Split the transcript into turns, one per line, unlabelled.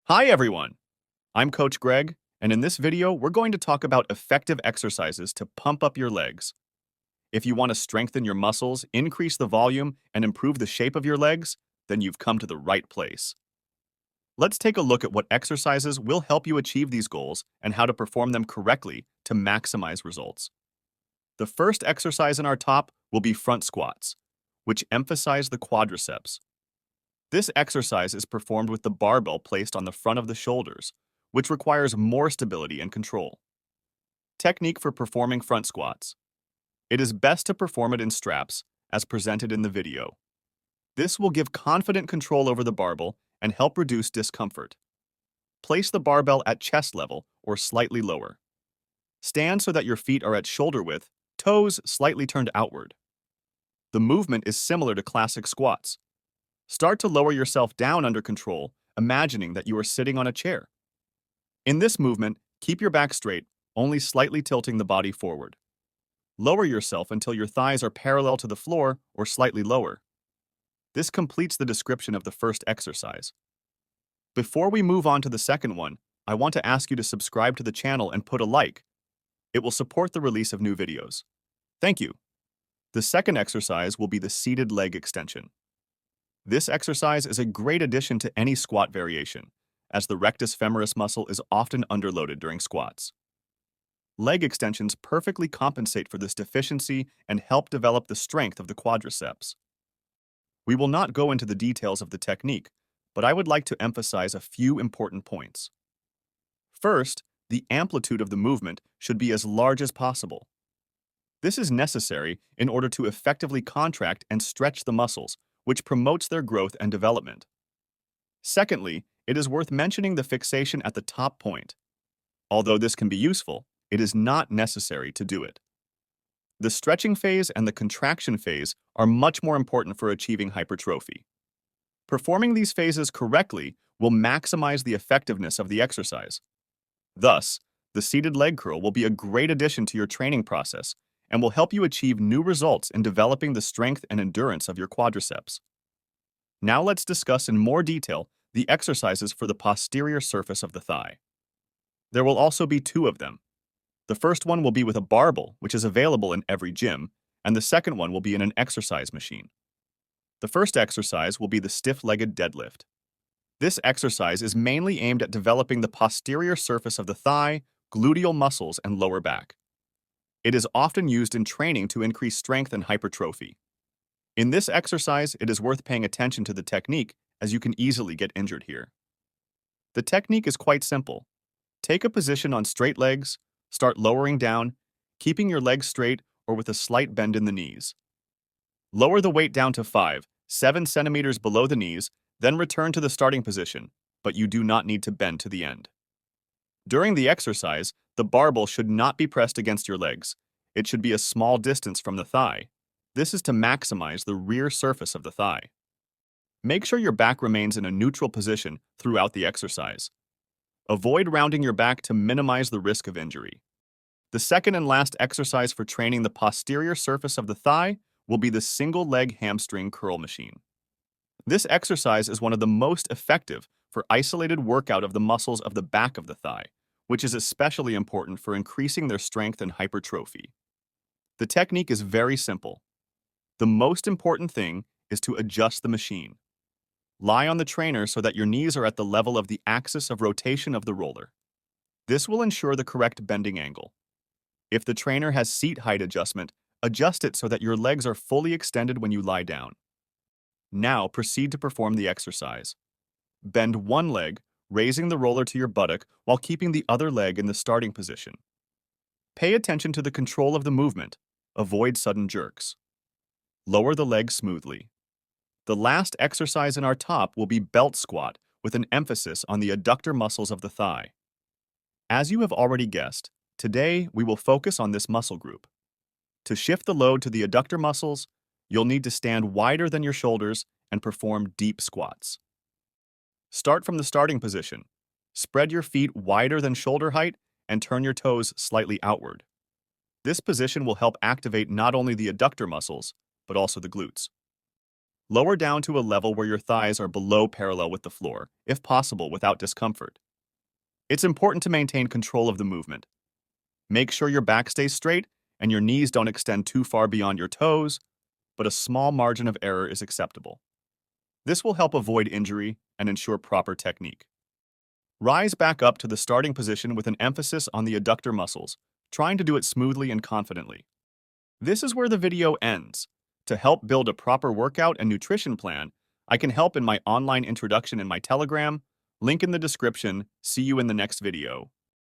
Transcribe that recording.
Hi everyone, I'm Coach Greg, and in this video we're going to talk about effective exercises to pump up your legs. If you want to strengthen your muscles, increase the volume, and improve the shape of your legs, then you've come to the right place. Let's take a look at what exercises will help you achieve these goals and how to perform them correctly to maximize results. The first exercise in our top will be front squats, which emphasize the quadriceps. This exercise is performed with the barbell placed on the front of the shoulders, which requires more stability and control. Technique for performing front squats. It is best to perform it in straps, as presented in the video. This will give confident control over the barbell and help reduce discomfort. Place the barbell at chest level or slightly lower. Stand so that your feet are at shoulder width, toes slightly turned outward. The movement is similar to classic squats. Start to lower yourself down under control, imagining that you are sitting on a chair. In this movement, keep your back straight, only slightly tilting the body forward. Lower yourself until your thighs are parallel to the floor or slightly lower. This completes the description of the first exercise. Before we move on to the second one, I want to ask you to subscribe to the channel and put a like. It will support the release of new videos. Thank you. The second exercise will be the seated leg extension. This exercise is a great addition to any squat variation, as the rectus femoris muscle is often underloaded during squats. Leg extensions perfectly compensate for this deficiency and help develop the strength of the quadriceps. We will not go into the details of the technique, but I would like to emphasize a few important points. First, the amplitude of the movement should be as large as possible. This is necessary in order to effectively contract and stretch the muscles, which promotes their growth and development. Secondly, it is worth mentioning the fixation at the top point. Although this can be useful, it is not necessary to do it. The stretching phase and the contraction phase are much more important for achieving hypertrophy. Performing these phases correctly will maximize the effectiveness of the exercise. Thus, the seated leg curl will be a great addition to your training process and will help you achieve new results in developing the strength and endurance of your quadriceps. Now let's discuss in more detail the exercises for the posterior surface of the thigh. There will also be two of them. The first one will be with a barbell, which is available in every gym, and the second one will be in an exercise machine. The first exercise will be the stiff-legged deadlift. This exercise is mainly aimed at developing the posterior surface of the thigh, gluteal muscles, and lower back. It is often used in training to increase strength and hypertrophy. In this exercise, it is worth paying attention to the technique, as you can easily get injured here. The technique is quite simple. Take a position on straight legs, start lowering down, keeping your legs straight or with a slight bend in the knees. Lower the weight down to 5-7 centimeters below the knees, then return to the starting position, but you do not need to bend to the end. During the exercise, the barbell should not be pressed against your legs. It should be a small distance from the thigh. This is to maximize the rear surface of the thigh. Make sure your back remains in a neutral position throughout the exercise. Avoid rounding your back to minimize the risk of injury. The second and last exercise for training the posterior surface of the thigh will be the single leg hamstring curl machine. This exercise is one of the most effective for isolated workout of the muscles of the back of the thigh, which is especially important for increasing their strength and hypertrophy. The technique is very simple. The most important thing is to adjust the machine. Lie on the trainer so that your knees are at the level of the axis of rotation of the roller. This will ensure the correct bending angle. If the trainer has seat height adjustment, adjust it so that your legs are fully extended when you lie down. Now proceed to perform the exercise. Bend one leg, raising the roller to your buttock while keeping the other leg in the starting position. Pay attention to the control of the movement. Avoid sudden jerks. Lower the leg smoothly. The last exercise in our top will be belt squat with an emphasis on the adductor muscles of the thigh. As you have already guessed, today we will focus on this muscle group. To shift the load to the adductor muscles, you'll need to stand wider than your shoulders and perform deep squats. Start from the starting position. Spread your feet wider than shoulder height and turn your toes slightly outward. This position will help activate not only the adductor muscles, but also the glutes. Lower down to a level where your thighs are below parallel with the floor, if possible without discomfort. It's important to maintain control of the movement. Make sure your back stays straight and your knees don't extend too far beyond your toes, but a small margin of error is acceptable. This will help avoid injury and ensure proper technique. Rise back up to the starting position with an emphasis on the adductor muscles, trying to do it smoothly and confidently. This is where the video ends. To help build a proper workout and nutrition plan, I can help in my online introduction in my Telegram. Link in the description. See you in the next video.